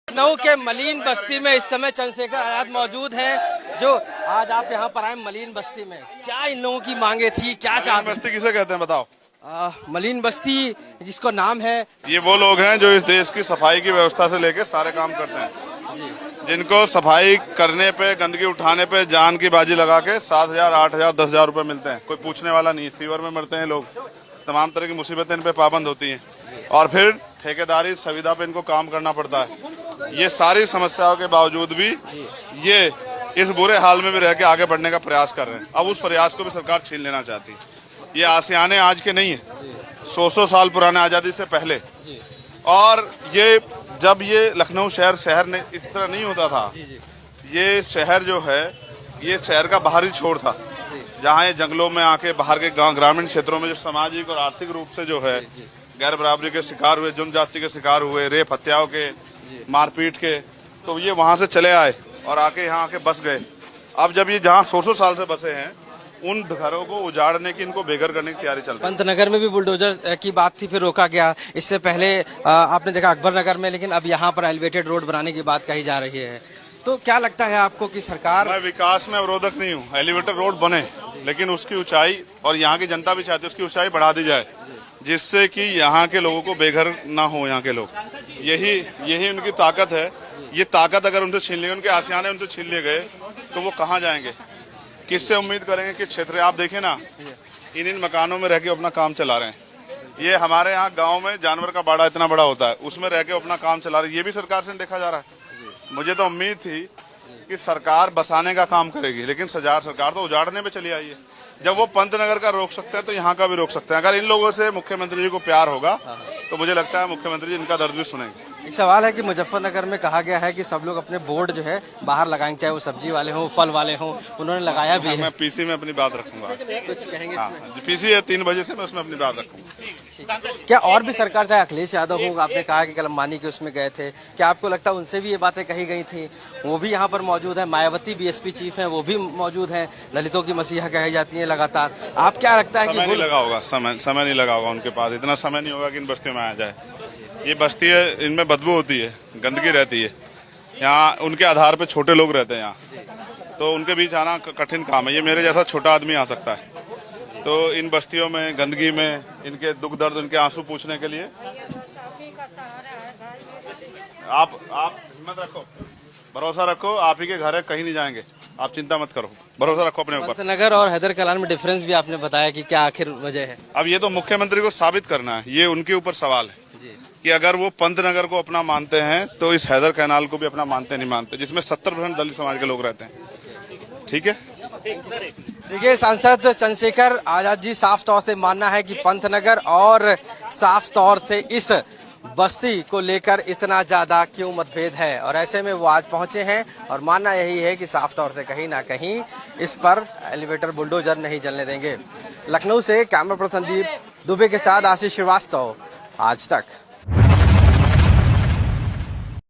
लखनऊ के मलिन बस्ती में इस समय चंद्रशेखर आजाद मौजूद हैं। जो आज आप यहाँ पर आए मलिन बस्ती में, क्या इन लोगों की मांगे थी, क्या चाहते? बस्ती किसे कहते हैं बताओ? मलिन बस्ती जिसको नाम है, ये वो लोग हैं जो इस देश की सफाई की व्यवस्था से लेके सारे काम करते हैं जी। जिनको सफाई करने पे, गंदगी उठाने पे जान की बाजी लगा के 7,000, 8,000, 10,000 रुपए मिलते हैं। कोई पूछने वाला नहीं। सीवर में मरते हैं लोग, तमाम तरह की मुसीबतें इन पे पाबंद होती हैं और फिर ठेकेदारी सुविधा पे इनको काम करना पड़ता है। ये सारी समस्याओं के बावजूद भी ये इस बुरे हाल में भी रह के आगे बढ़ने का प्रयास कर रहे हैं। अब उस प्रयास को भी सरकार छीन लेना चाहती है। ये आसियाने आज के नहीं है, 100 साल पुराने आज़ादी से पहले। और ये जब ये लखनऊ शहर ने इस तरह नहीं होता था। ये शहर जो है, ये शहर का बाहरी छोर था, जहाँ ये जंगलों में आके बाहर के गांव, ग्रामीण क्षेत्रों में जो सामाजिक और आर्थिक रूप से जो है गैर बराबरी के शिकार हुए, जनजाति के शिकार हुए, रेप हत्याओं के, मारपीट के, तो ये वहां से चले आए और आके यहाँ आके बस गए। अब जब ये जहाँ 100 साल से बसे हैं, उन घरों को उजाड़ने की, इनको बेघर करने की तैयारी चल रही है। पंतनगर में भी बुलडोजर की बात थी, फिर रोका गया। इससे पहले आपने देखा अकबर नगर में, लेकिन अब यहाँ पर एलिवेटेड रोड बनाने की बात कही जा रही है। तो क्या लगता है आपको कि सरकार? मैं विकास में अवरोधक नहीं हूँ। एलिवेटेड रोड बने, लेकिन उसकी ऊंचाई, और यहाँ की जनता भी चाहती है उसकी ऊंचाई बढ़ा दी जाए, जिससे कि यहाँ के लोगों को बेघर ना हो। यहाँ के लोग, यही उनकी ताकत है। ये ताकत अगर उनसे छीन ली, उनके आसियाने उनसे छीन लिए गए, तो वो कहाँ जाएंगे? किससे उम्मीद करेंगे? किस क्षेत्र? आप देखें ना, इन मकानों में रह के अपना काम चला रहे हैं। ये हमारे यहाँ गांव में जानवर का बाड़ा इतना बड़ा होता है, उसमें रह के अपना काम चला रहे हैं। ये भी सरकार से देखा जा रहा है। मुझे तो उम्मीद थी कि सरकार बसाने का काम करेगी, लेकिन सरकार तो उजाड़ने पे चली आई है। जब वो पंतनगर का रोक सकते हैं, तो यहाँ का भी रोक सकते हैं। अगर इन लोगों से मुख्यमंत्री जी को प्यार होगा, तो मुझे लगता है मुख्यमंत्री जी इनका दर्द भी सुनेंगे। एक सवाल है कि मुजफ्फरनगर में कहा गया है कि सब लोग अपने बोर्ड जो है बाहर लगाएंगे, चाहे वो सब्जी वाले हों, फल वाले हों। उन्होंने लगाया भी है। मैं पीसी में अपनी बात रखूंगा। कुछ कहेंगे? पीसी है 3 बजे से, मैं उसमें अपनी बात रखूंगा। क्या और भी सरकार, चाहे अखिलेश यादव हो, आपने कहा कि कलमबानी के उसमें गए थे, क्या आपको लगता है उनसे भी ये बातें कही गई थी? वो भी यहाँ पर मौजूद है। मायावती बीएसपी चीफ है, वो भी मौजूद है। दलितों की मसीहा कही जाती है लगातार। आप क्या लगता है? समय नहीं लगा होगा, समय नहीं लगा होगा उनके पास। इतना समय नहीं होगा कि इन बस्तियों में आ जाए। ये बस्ती है, इनमें बदबू होती है, गंदगी रहती है। यहाँ उनके आधार पे छोटे लोग रहते हैं यहाँ, तो उनके बीच आना कठिन काम है। ये मेरे जैसा छोटा आदमी आ सकता है। तो इन बस्तियों में, गंदगी में, इनके दुख दर्द, इनके आंसू पूछने के लिए आप हिम्मत रखो, भरोसा रखो। आप ही के घर है, कहीं नहीं जाएंगे। आप चिंता मत करो, भरोसा रखो अपने ऊपर। पंतनगर और हैदर कलान में डिफरेंस भी आपने बताया कि क्या आखिर वजह है? अब ये तो मुख्यमंत्री को साबित करना है। ये उनके ऊपर सवाल है कि अगर वो पंतनगर को अपना मानते हैं, तो इस हैदर कैनाल को भी अपना मानते नहीं मानते, जिसमें 70% दलित समाज के लोग रहते हैं। ठीक है। देखिए, सांसद चंद्रशेखर आजाद जी साफ तौर से मानना है कि पंतनगर और साफ तौर से इस बस्ती को लेकर इतना ज्यादा क्यों मतभेद है, और ऐसे में वो आज पहुंचे हैं और मानना यही है कि साफ तौर से कहीं ना कहीं इस पर एलिवेटर बुलडोजर नहीं चलने देंगे। लखनऊ से कैमरा पर्सन संदीप दुबे के साथ आशीष श्रीवास्तव, आज तक।